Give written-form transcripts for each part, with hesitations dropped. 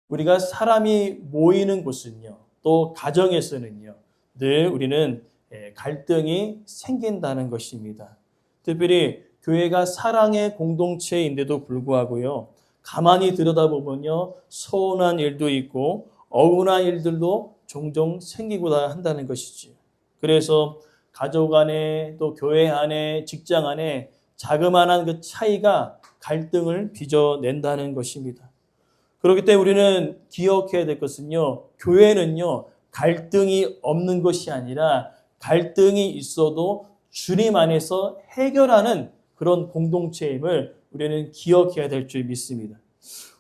우리가 사람이 모이는 곳은요, 또 가정에서는요, 늘 우리는 갈등이 생긴다는 것입니다. 특별히 교회가 사랑의 공동체인데도 불구하고요, 가만히 들여다보면요, 서운한 일도 있고 억울한 일들도 종종 생기고 한다는 것이지요. 그래서 가족 안에 또 교회 안에 직장 안에 자그마한 그 차이가 갈등을 빚어낸다는 것입니다. 그렇기 때문에 우리는 기억해야 될 것은요, 교회는요, 갈등이 없는 것이 아니라 갈등이 있어도 주님 안에서 해결하는 그런 공동체임을 우리는 기억해야 될 줄 믿습니다.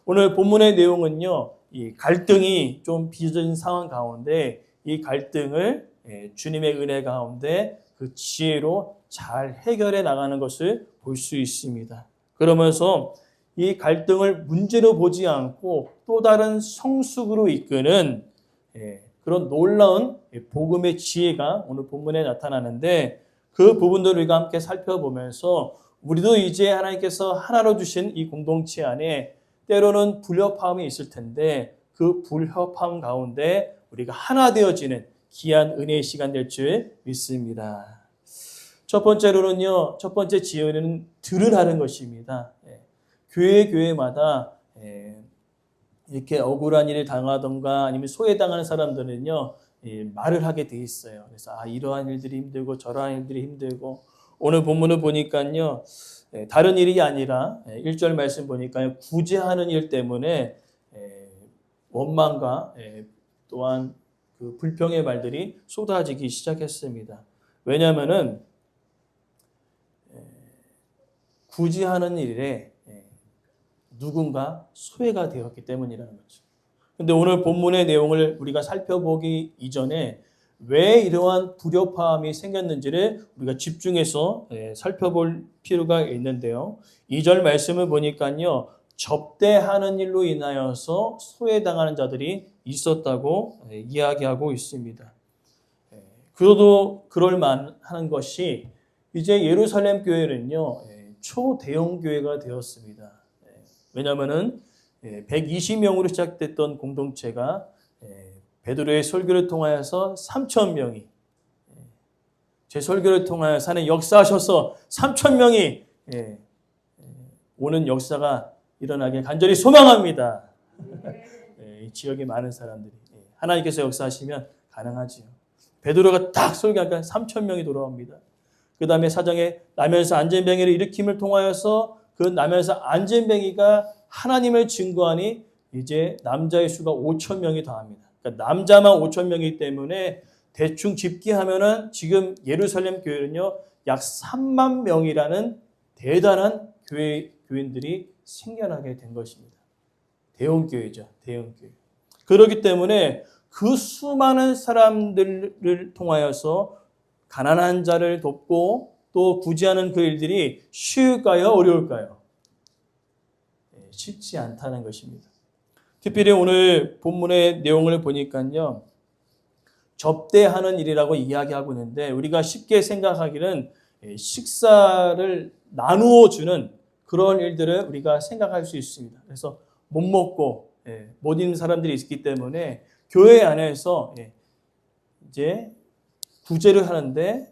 오늘 본문의 내용은요, 이 갈등이 좀 빚어진 상황 가운데 이 갈등을 주님의 은혜 가운데 그 지혜로 잘 해결해 나가는 것을 볼 수 있습니다. 그러면서 이 갈등을 문제로 보지 않고 또 다른 성숙으로 이끄는 그런 놀라운 복음의 지혜가 오늘 본문에 나타나는데 그 부분들을 우리가 함께 살펴보면서 우리도 이제 하나님께서 하나로 주신 이 공동체 안에 때로는 불협화음이 있을 텐데 그 불협화음 가운데 우리가 하나 되어지는 귀한 은혜의 시간 될 줄 믿습니다. 첫 번째로는요, 첫 번째 지혜는 들으라는 것입니다. 교회마다 이렇게 억울한 일을 당하던가 아니면 소외당하는 사람들은요, 말을 하게 돼 있어요. 그래서 이러한 일들이 힘들고 저러한 일들이 힘들고 오늘 본문을 보니까요, 다른 일이 아니라 1절 말씀 보니까요, 구제하는 일 때문에 원망과 또한 그 불평의 말들이 쏟아지기 시작했습니다. 왜냐하면은 구제하는 일에 누군가 소외가 되었기 때문이라는 거죠. 그런데 오늘 본문의 내용을 우리가 살펴보기 이전에 왜 이러한 불협화음이 생겼는지를 우리가 집중해서 살펴볼 필요가 있는데요. 2절 말씀을 보니까요, 접대하는 일로 인하여서 소외당하는 자들이 있었다고 이야기하고 있습니다. 그래도 그럴 만한 것이 이제 예루살렘 교회는요, 초대형 교회가 되었습니다. 왜냐하면은 120명으로 시작됐던 공동체가 베드로의 설교를 통하여서 3,000명이 제 설교를 통하여서 하나님 역사하셔서 3,000명이 오는 역사가 일어나길 간절히 소망합니다. 이 지역에 많은 사람들이 하나님께서 역사하시면 가능하지요. 베드로가 딱 설교하니까 3,000명이 돌아옵니다. 그 다음에 사정에 나면서 안전뱅이를 일으킴을 통하여서 그 나면서 안전뱅이가 하나님을 증거하니 이제 남자의 수가 5,000명이 더합니다. 그러니까 남자만 5,000명이기 때문에 대충 집계하면은 지금 예루살렘 교회는요, 약 3만 명이라는 대단한 교인들이 생겨나게 된 것입니다. 대형교회죠. 대형교회. 그렇기 때문에 그 수많은 사람들을 통하여서 가난한 자를 돕고 또 구제하는 그 일들이 쉬울까요? 어려울까요? 쉽지 않다는 것입니다. 특별히 오늘 본문의 내용을 보니까요, 접대하는 일이라고 이야기하고 있는데 우리가 쉽게 생각하기는 식사를 나누어 주는 그런 일들을 우리가 생각할 수 있습니다. 그래서 못 먹고 못 있는 사람들이 있기 때문에 교회 안에서 이제 구제를 하는데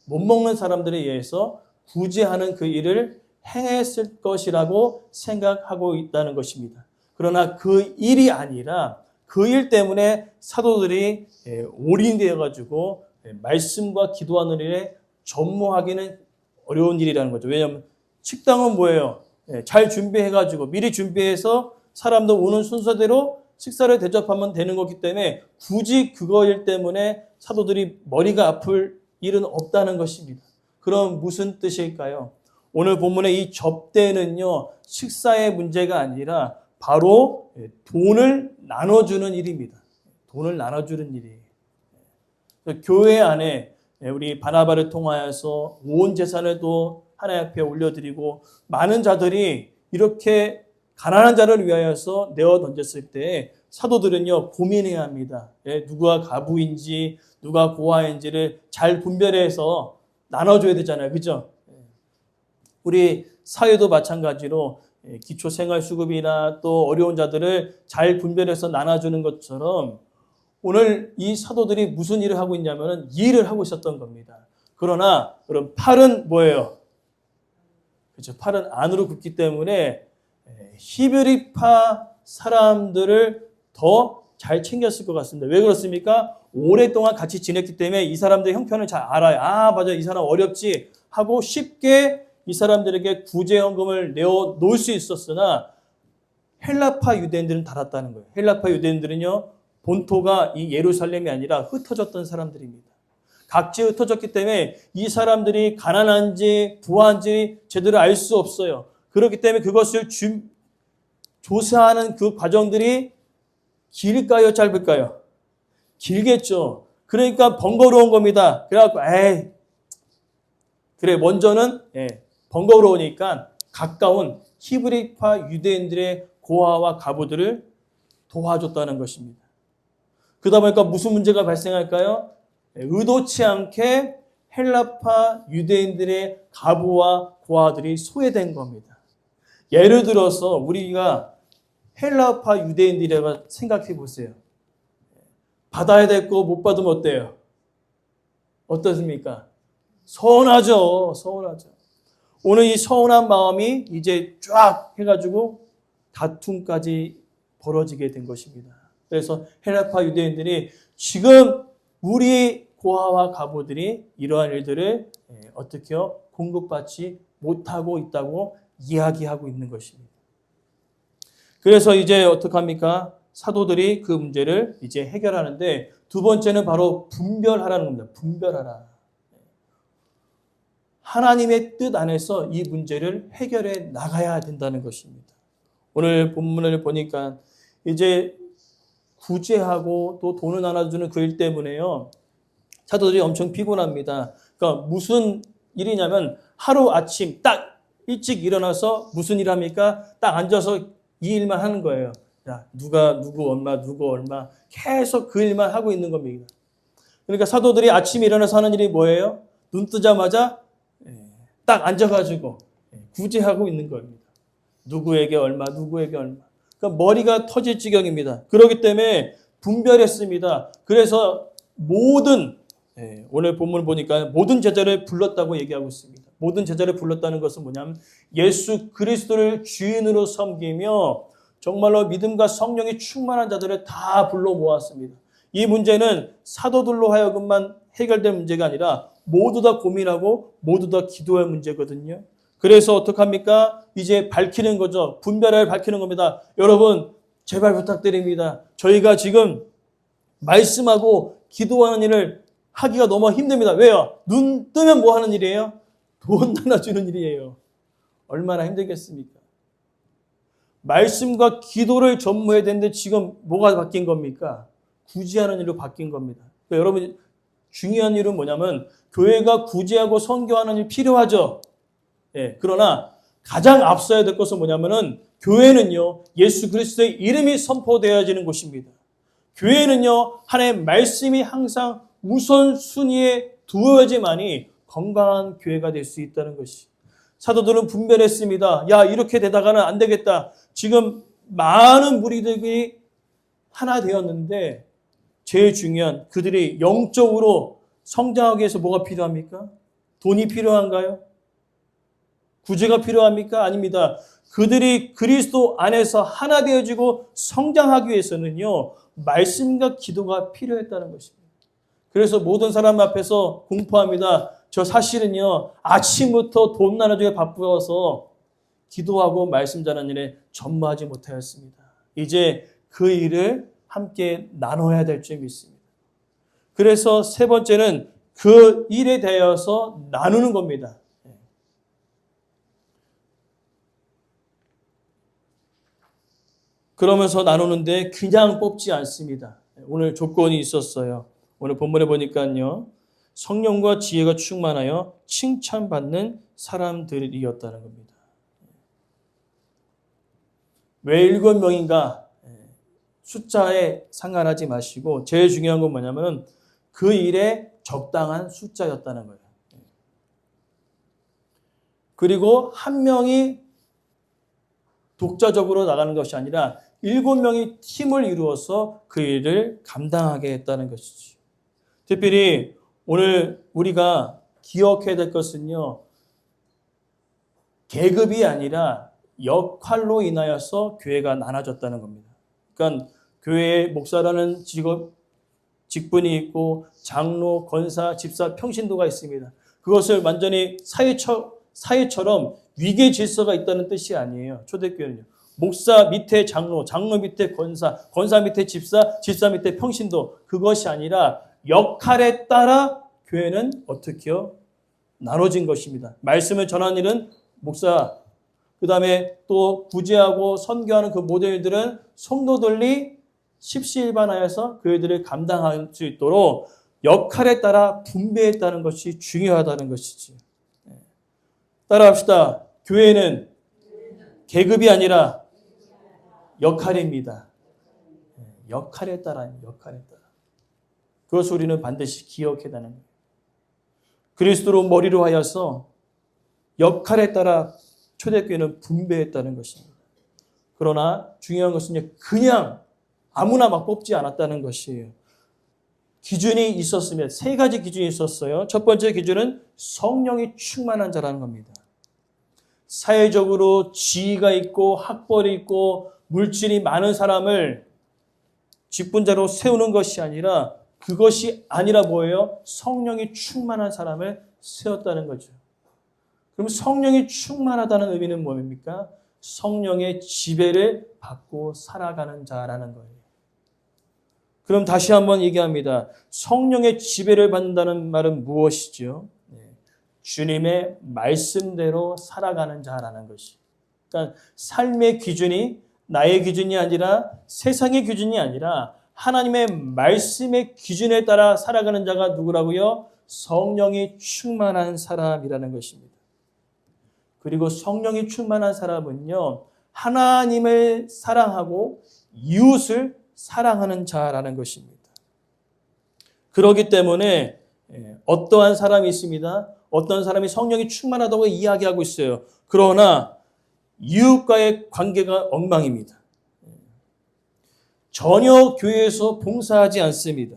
못 먹는 사람들에 의해서 구제하는 그 일을 행했을 것이라고 생각하고 있다는 것입니다. 그러나 그 일이 아니라 그 일 때문에 사도들이 올인되어 가지고 말씀과 기도하는 일에 전무하기는 어려운 일이라는 거죠. 왜냐하면 식당은 뭐예요? 잘 준비해 가지고 미리 준비해서 사람들 오는 순서대로 식사를 대접하면 되는 거기 때문에 굳이 그거 일 때문에 사도들이 머리가 아플 일은 없다는 것입니다. 그럼 무슨 뜻일까요? 오늘 본문의 이 접대는요, 식사의 문제가 아니라 바로 돈을 나눠주는 일입니다. 돈을 나눠주는 일이에요. 교회 안에 우리 바나바를 통하여서 온 재산을 또 하나님 앞에 올려드리고 많은 자들이 이렇게 가난한 자를 위하여서 내어 던졌을 때 사도들은요, 고민해야 합니다. 누가 가부인지 누가 고아인지를 잘 분별해서 나눠줘야 되잖아요. 그죠? 우리 사회도 마찬가지로 기초생활수급이나 또 어려운 자들을 잘 분별해서 나눠주는 것처럼 오늘 이 사도들이 무슨 일을 하고 있냐면은 일을 하고 있었던 겁니다. 그러나 그럼 팔은 뭐예요? 그렇죠. 팔은 안으로 굽기 때문에 히브리파 사람들을 더 잘 챙겼을 것 같습니다. 왜 그렇습니까? 오랫동안 같이 지냈기 때문에 이 사람들의 형편을 잘 알아요. 아, 맞아. 이 사람 어렵지 하고 쉽게 이 사람들에게 구제연금을 내어 놓을 수 있었으나 헬라파 유대인들은 달았다는 거예요. 헬라파 유대인들은요, 본토가 이 예루살렘이 아니라 흩어졌던 사람들입니다. 각지에 흩어졌기 때문에 이 사람들이 가난한지 부한지 제대로 알 수 없어요. 그렇기 때문에 그것을 조사하는 그 과정들이 길까요, 짧을까요? 길겠죠. 그러니까 번거로운 겁니다. 그래갖고 그래 먼저는 번거로우니까 가까운 히브리파 유대인들의 고아와 가부들을 도와줬다는 것입니다. 그러다 보니까 무슨 문제가 발생할까요? 의도치 않게 헬라파 유대인들의 가부와 고아들이 소외된 겁니다. 예를 들어서 우리가 헬라파 유대인들이라고 생각해 보세요. 받아야 될 거 못 받으면 어때요? 어떻습니까? 서운하죠. 서운하죠. 오늘 이 서운한 마음이 이제 쫙 해가지고 다툼까지 벌어지게 된 것입니다. 그래서 헬라파 유대인들이 지금 우리 고아와 가부들이 이러한 일들을 어떻게요? 공급받지 못하고 있다고 이야기하고 있는 것입니다. 그래서 이제 어떡합니까? 사도들이 그 문제를 이제 해결하는데 두 번째는 바로 분별하라는 겁니다. 분별하라. 하나님의 뜻 안에서 이 문제를 해결해 나가야 된다는 것입니다. 오늘 본문을 보니까 이제 구제하고 또 돈을 나눠주는 그 일 때문에요. 사도들이 엄청 피곤합니다. 그러니까 무슨 일이냐면 하루 아침 딱 일찍 일어나서 무슨 일 합니까? 딱 앉아서 이 일만 하는 거예요. 야, 누구 얼마 계속 그 일만 하고 있는 겁니다. 그러니까 사도들이 아침에 일어나서 하는 일이 뭐예요? 눈 뜨자마자 딱 앉아가지고 구제하고 있는 겁니다. 누구에게 얼마. 그러니까 머리가 터질 지경입니다. 그렇기 때문에 분별했습니다. 그래서 오늘 본문을 보니까 모든 제자를 불렀다고 얘기하고 있습니다. 모든 제자를 불렀다는 것은 뭐냐면 예수 그리스도를 주인으로 섬기며 정말로 믿음과 성령이 충만한 자들을 다 불러 모았습니다. 이 문제는 사도들로 하여금만 해결될 문제가 아니라 모두 다 고민하고 모두 다 기도할 문제거든요. 그래서 어떡합니까? 이제 밝히는 거죠. 분별을 밝히는 겁니다. 여러분 제발 부탁드립니다. 저희가 지금 말씀하고 기도하는 일을 하기가 너무 힘듭니다. 왜요? 눈 뜨면 뭐 하는 일이에요? 돈 나눠주는 일이에요. 얼마나 힘들겠습니까? 말씀과 기도를 전무해야 되는데 지금 뭐가 바뀐 겁니까? 구제하는 일로 바뀐 겁니다. 그러니까 여러분 중요한 일은 뭐냐면 교회가 구제하고 선교하는 일 필요하죠. 그러나 가장 앞서야 될 것은 뭐냐면은 교회는요 예수 그리스도의 이름이 선포되어지는 곳입니다. 교회는요 하나님의 말씀이 항상 우선순위에 두어야지만이 건강한 교회가 될 수 있다는 것이. 사도들은 분별했습니다. 야 이렇게 되다가는 안 되겠다. 지금 많은 무리들이 하나 되었는데 제일 중요한 그들이 영적으로 성장하기 위해서 뭐가 필요합니까? 돈이 필요한가요? 구제가 필요합니까? 아닙니다. 그들이 그리스도 안에서 하나 되어지고 성장하기 위해서는요 말씀과 기도가 필요했다는 것입니다. 그래서 모든 사람 앞에서 공포합니다. 저 사실은요 아침부터 돈 나눠주기에 바쁘어서 기도하고 말씀 전하는 일에 전무하지 못하였습니다. 이제 그 일을 함께 나눠야 될 줄 믿습니다. 그래서 세 번째는 그 일에 대해서 나누는 겁니다. 그러면서 나누는데 그냥 뽑지 않습니다. 오늘 조건이 있었어요. 오늘 본문에 보니까요. 성령과 지혜가 충만하여 칭찬받는 사람들이었다는 겁니다. 왜 7명인가 숫자에 상관하지 마시고 제일 중요한 건 뭐냐면 그 일에 적당한 숫자였다는 거예요. 그리고 한 명이 독자적으로 나가는 것이 아니라 7명이 팀을 이루어서 그 일을 감당하게 했다는 것이죠. 특별히 오늘 우리가 기억해야 될 것은요, 계급이 아니라 역할로 인하여서 교회가 나눠졌다는 겁니다. 그러니까 교회의 목사라는 직분이 있고 장로, 권사, 집사, 평신도가 있습니다. 그것을 완전히 사회처럼 위계 질서가 있다는 뜻이 아니에요. 초대교회는요. 목사 밑에 장로, 장로 밑에 권사, 권사 밑에 집사, 집사 밑에 평신도, 그것이 아니라 역할에 따라 교회는 어떻게요? 나눠진 것입니다. 말씀을 전하는 일은 목사, 그 다음에 또 구제하고 선교하는 그 모든 일들은 성도들이 십시일반하여서 그 일들을 감당할 수 있도록 역할에 따라 분배했다는 것이 중요하다는 것이지. 따라합시다. 교회는 계급이 아니라 역할입니다. 역할에 따라. 그것을 우리는 반드시 기억해야 되는 거예요. 그리스도로 머리로 하여서 역할에 따라 초대교회는 분배했다는 것입니다. 그러나 중요한 것은 그냥 아무나 막 뽑지 않았다는 것이에요. 기준이 있었으면 3가지 기준이 있었어요. 첫 번째 기준은 성령이 충만한 자라는 겁니다. 사회적으로 지위가 있고 학벌이 있고 물질이 많은 사람을 직분자로 세우는 것이 아니라 그것이 아니라 뭐예요? 성령이 충만한 사람을 세웠다는 거죠. 그럼 성령이 충만하다는 의미는 뭡니까? 성령의 지배를 받고 살아가는 자라는 거예요. 그럼 다시 한번 얘기합니다. 성령의 지배를 받는다는 말은 무엇이죠? 주님의 말씀대로 살아가는 자라는 것이. 그러니까 삶의 기준이 나의 기준이 아니라 세상의 기준이 아니라 하나님의 말씀의 기준에 따라 살아가는 자가 누구라고요? 성령이 충만한 사람이라는 것입니다. 그리고 성령이 충만한 사람은요, 하나님을 사랑하고 이웃을 사랑하는 자라는 것입니다. 그렇기 때문에 어떠한 사람이 있습니다. 어떤 사람이 성령이 충만하다고 이야기하고 있어요. 그러나 이웃과의 관계가 엉망입니다. 전혀 교회에서 봉사하지 않습니다.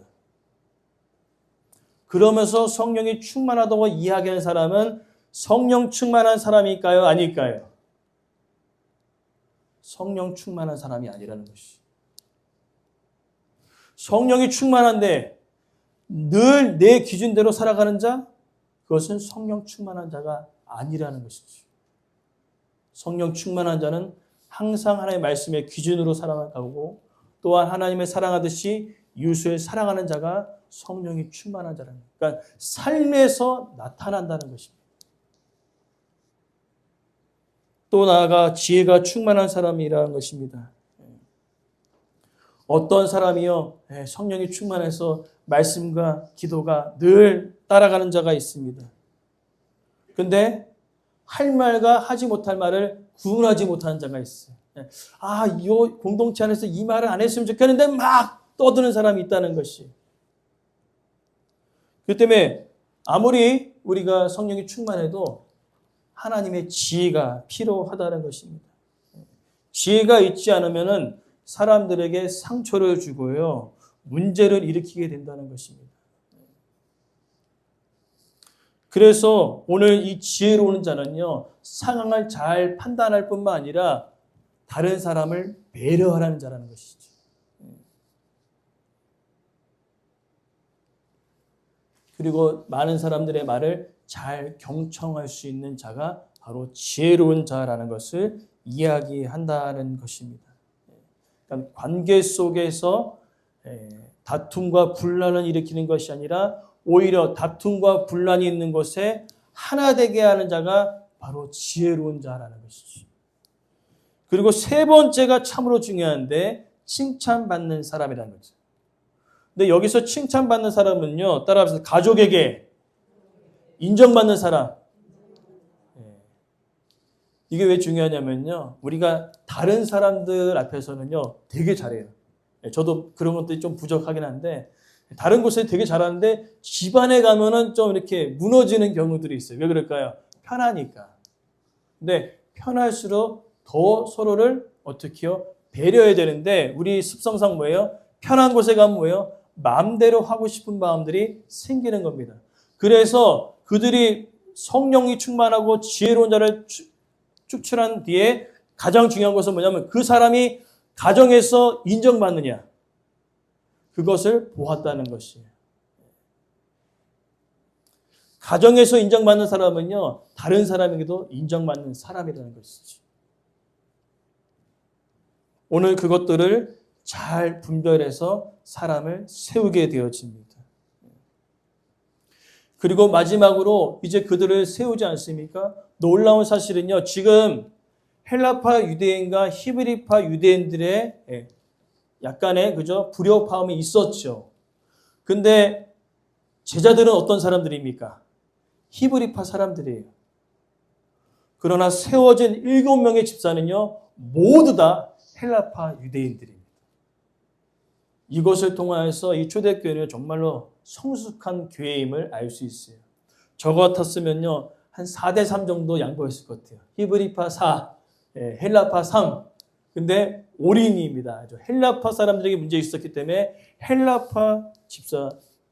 그러면서 성령이 충만하다고 이야기하는 사람은 성령 충만한 사람일까요? 아닐까요? 성령 충만한 사람이 아니라는 것이. 성령이 충만한데 늘 내 기준대로 살아가는 자? 그것은 성령 충만한 자가 아니라는 것이죠. 성령 충만한 자는 항상 하나님의 말씀의 기준으로 살아가고 또한 하나님을 사랑하듯이 이웃을 사랑하는 자가 성령이 충만한 자라는 거예요. 그러니까 삶에서 나타난다는 것입니다. 또 나아가 지혜가 충만한 사람이라는 것입니다. 어떤 사람이요, 성령이 충만해서 말씀과 기도가 늘 따라가는 자가 있습니다. 근데 할 말과 하지 못할 말을 구분하지 못하는 자가 있어요. 이 공동체 안에서 이 말을 안 했으면 좋겠는데 막 떠드는 사람이 있다는 것이. 그 때문에 아무리 우리가 성령이 충만해도 하나님의 지혜가 필요하다는 것입니다. 지혜가 있지 않으면은 사람들에게 상처를 주고요, 문제를 일으키게 된다는 것입니다. 그래서 오늘 이 지혜로운 자는요, 상황을 잘 판단할 뿐만 아니라 다른 사람을 배려하라는 자라는 것이죠. 그리고 많은 사람들의 말을 잘 경청할 수 있는 자가 바로 지혜로운 자라는 것을 이야기한다는 것입니다. 그러니까 관계 속에서 다툼과 분란을 일으키는 것이 아니라 오히려 다툼과 분란이 있는 곳에 하나 되게 하는 자가 바로 지혜로운 자라는 것이죠. 그리고 3번째가 참으로 중요한데 칭찬받는 사람이라는 거죠. 근데 여기서 칭찬받는 사람은요, 따라서 가족에게 인정받는 사람. 이게 왜 중요하냐면요, 우리가 다른 사람들 앞에서는요 되게 잘해요. 저도 그런 것들이 좀 부족하긴 한데 다른 곳에 되게 잘하는데 집안에 가면은 좀 이렇게 무너지는 경우들이 있어요. 왜 그럴까요? 편하니까. 근데 편할수록 더 서로를 어떻게 해요? 배려해야 되는데 우리 습성상 뭐예요? 편한 곳에 가면 뭐예요? 마음대로 하고 싶은 마음들이 생기는 겁니다. 그래서 그들이 성령이 충만하고 지혜로운 자를 축출한 뒤에 가장 중요한 것은 뭐냐면 그 사람이 가정에서 인정받느냐. 그것을 보았다는 것이에요. 가정에서 인정받는 사람은요, 다른 사람에게도 인정받는 사람이라는 것이죠. 오늘 그것들을 잘 분별해서 사람을 세우게 되어집니다. 그리고 마지막으로 이제 그들을 세우지 않습니까? 놀라운 사실은요, 지금 헬라파 유대인과 히브리파 유대인들의 약간의 불협화음이 있었죠. 근데 제자들은 어떤 사람들입니까? 히브리파 사람들이에요. 그러나 세워진 7명의 집사는요, 모두 다 헬라파 유대인들입니다. 이것을 통하여서 이 초대교회는 정말로 성숙한 교회임을 알 수 있어요. 저 같았으면요, 한 4대3 정도 양보했을 것 같아요. 히브리파 4, 헬라파 3. 근데 올인입니다. 헬라파 사람들에게 문제 있었기 때문에 헬라파 집사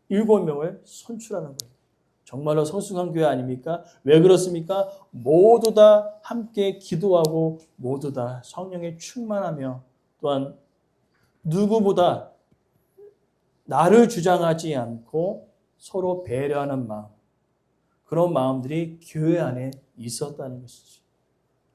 7명을 선출하는 거예요. 정말로 성숙한 교회 아닙니까? 왜 그렇습니까? 모두 다 함께 기도하고 모두 다 성령에 충만하며 또한 누구보다 나를 주장하지 않고 서로 배려하는 마음, 그런 마음들이 교회 안에 있었다는 것이죠.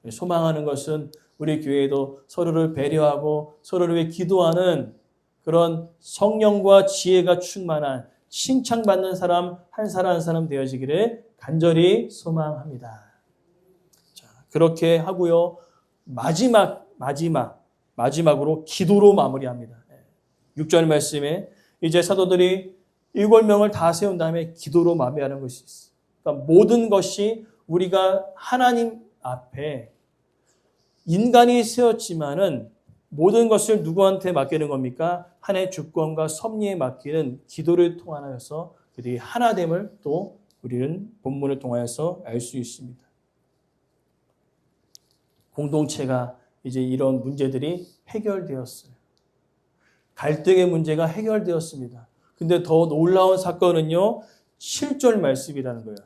소망하는 것은 우리 교회에도 서로를 배려하고 서로를 위해 기도하는 그런 성령과 지혜가 충만한 칭찬받는 사람 한 사람 한 사람 되어지기를 간절히 소망합니다. 자, 그렇게 하고요. 마지막으로 기도로 마무리합니다. 6절 말씀에 이제 사도들이 7명을 다 세운 다음에 기도로 마무리하는 것이 있어요. 그러니까 모든 것이 우리가 하나님 앞에 인간이 세웠지만은 모든 것을 누구한테 맡기는 겁니까? 하나님의 주권과 섭리에 맡기는 기도를 통하여서 그들이 하나됨을 또 우리는 본문을 통하여서 알 수 있습니다. 공동체가 이제 이런 문제들이 해결되었어요. 갈등의 문제가 해결되었습니다. 근데 더 놀라운 사건은요, 7절 말씀이라는 거예요.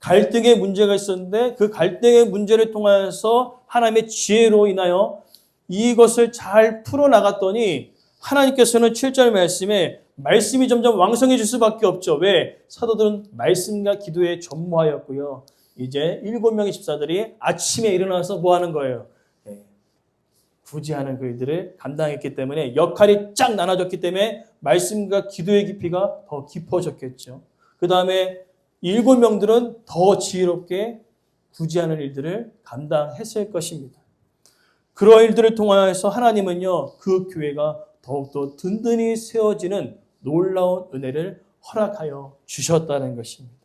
갈등의 문제가 있었는데 그 갈등의 문제를 통하여서 하나님의 지혜로 인하여 이것을 잘 풀어나갔더니 하나님께서는 7절 말씀에 말씀이 점점 왕성해질 수밖에 없죠. 왜? 사도들은 말씀과 기도에 전무하였고요. 이제 7명의 집사들이 아침에 일어나서 뭐 하는 거예요? 구제하는 그 일들을 감당했기 때문에 역할이 쫙 나눠졌기 때문에 말씀과 기도의 깊이가 더 깊어졌겠죠. 그 다음에 7명들은 더 지혜롭게 구제하는 일들을 감당했을 것입니다. 그런 일들을 통하여서 하나님은요, 그 교회가 더욱더 든든히 세워지는 놀라운 은혜를 허락하여 주셨다는 것입니다.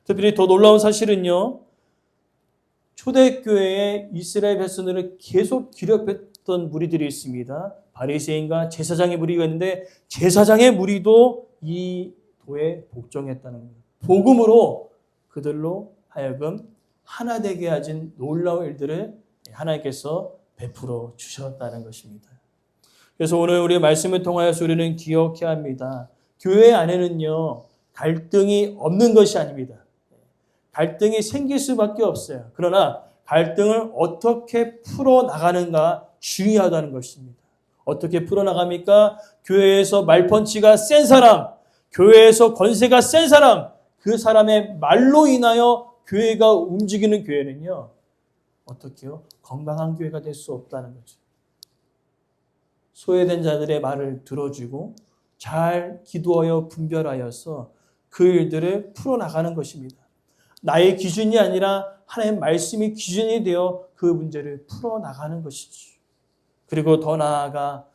특별히 더 놀라운 사실은요, 초대교회의 이스라엘 백성들을 계속 기력했던 무리들이 있습니다. 바리새인과 제사장의 무리가 있는데 제사장의 무리도 이 도에 복종했다는 겁니다. 복음으로 그들로 하여금 하나 되게 하신 놀라운 일들을 하나님께서 베풀어 주셨다는 것입니다. 그래서 오늘 우리의 말씀을 통하여서 우리는 기억해야 합니다. 교회 안에는요, 갈등이 없는 것이 아닙니다. 갈등이 생길 수밖에 없어요. 그러나 갈등을 어떻게 풀어나가는가 중요하다는 것입니다. 어떻게 풀어나갑니까? 교회에서 말펀치가 센 사람, 교회에서 권세가 센 사람, 그 사람의 말로 인하여 교회가 움직이는 교회는요, 어떻게요? 건강한 교회가 될 수 없다는 거죠. 소외된 자들의 말을 들어주고 잘 기도하여 분별하여서 그 일들을 풀어나가는 것입니다. 나의 기준이 아니라 하나님의 말씀이 기준이 되어 그 문제를 풀어나가는 것이죠. 그리고 더 나아가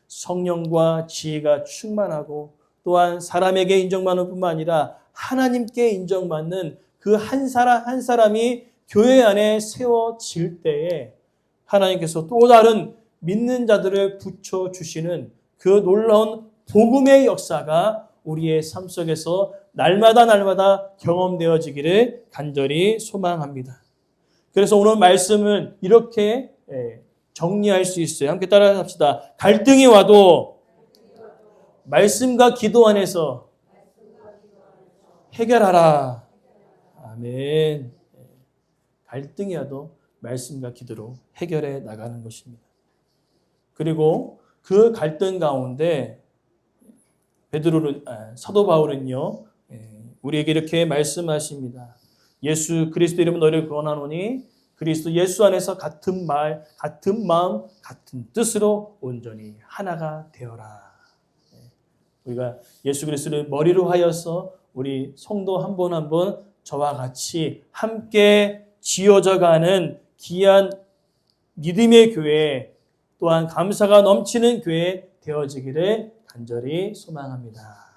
성령과 지혜가 충만하고 또한 사람에게 인정받는 뿐만 아니라 하나님께 인정받는 그 한 사람 한 사람이 교회 안에 세워질 때에 하나님께서 또 다른 믿는 자들을 붙여주시는 그 놀라운 복음의 역사가 우리의 삶 속에서 날마다 경험되어지기를 간절히 소망합니다. 그래서 오늘 말씀은 이렇게 정리할 수 있어요. 함께 따라합시다. 갈등이 와도 말씀과 기도 안에서 해결하라. 아멘. 갈등이 와도 말씀과 기도로 해결해 나가는 것입니다. 그리고 그 갈등 가운데 사도 바울은요, 우리에게 이렇게 말씀하십니다. 예수 그리스도 이름으로 너희를 구원하노니 그리스도 예수 안에서 같은 말, 같은 마음, 같은 뜻으로 온전히 하나가 되어라. 우리가 예수 그리스도를 머리로 하여서 우리 성도 한 분 한 분 저와 같이 함께 지어져가는 귀한 믿음의 교회, 또한 감사가 넘치는 교회 되어지기를 간절히 소망합니다.